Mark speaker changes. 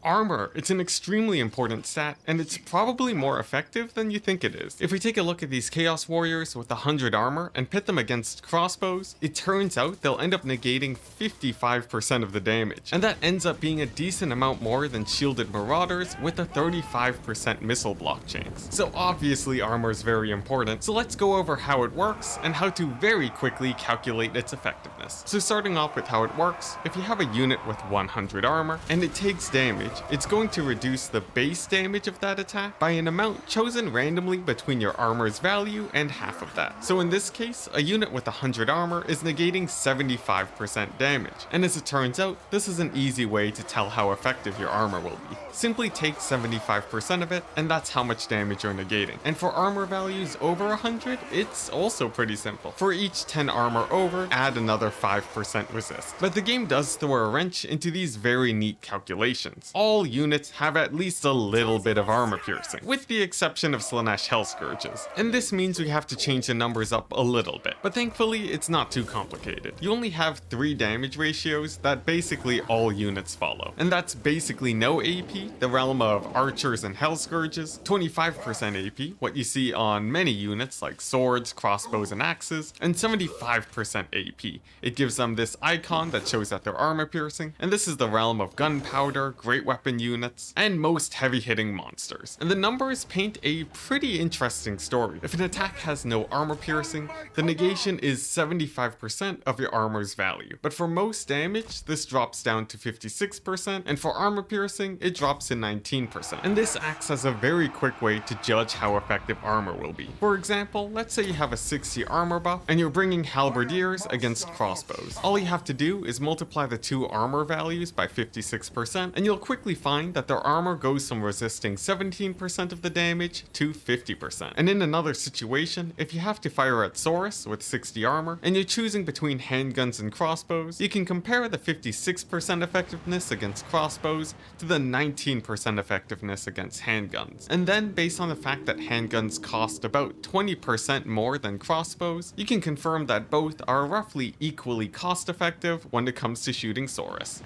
Speaker 1: Armor, it's an extremely important stat, and it's probably more effective than you think it is. If we take a look at these Chaos Warriors with 100 armor and pit them against crossbows, it turns out they'll end up negating 55% of the damage, and that ends up being a decent amount more than shielded Marauders with a 35% missile block chains. So obviously armor is very important, so let's go over how it works and how to very quickly calculate its effectiveness. So starting off with how it works, if you have a unit with 100 armor and it takes damage, it's going to reduce the base damage of that attack by an amount chosen randomly between your armor's value and half of that. So in this case, a unit with 100 armor is negating 75% damage, and as it turns out, this is an easy way to tell how effective your armor will be. Simply take 75% of it, and that's how much damage you're negating. And for armor values over 100, it's also pretty simple. For each 10 armor over, add another 5% resist. But the game does throw a wrench into these very neat calculations. All units have at least a little bit of armor piercing, with the exception of Slaanesh Hellscourges, and this means we have to change the numbers up a little bit, but thankfully it's not too complicated. You only have 3 damage ratios that basically all units follow, and that's basically no AP, the realm of archers and Hellscourges, 25% AP, what you see on many units like swords, crossbows, and axes, and 75% AP. It gives them this icon that shows that they're armor piercing, and this is the realm of gunpowder, great weapon units, and most heavy-hitting monsters. And the numbers paint a pretty interesting story. If an attack has no armor piercing, the negation is 75% of your armor's value. But for most damage, this drops down to 56%, and for armor piercing, it drops to 19%. And this acts as a very quick way to judge how effective armor will be. For example, let's say you have a 60 armor buff, and you're bringing halberdiers against crossbows. All you have to do is multiply the two armor values by 56%, and you'll quickly find that their armor goes from resisting 17% of the damage to 50%. And in another situation, if you have to fire at Saurus with 60 armor, and you're choosing between handguns and crossbows, you can compare the 56% effectiveness against crossbows to the 19% effectiveness against handguns. And then, based on the fact that handguns cost about 20% more than crossbows, you can confirm that both are roughly equally cost effective when it comes to shooting Saurus.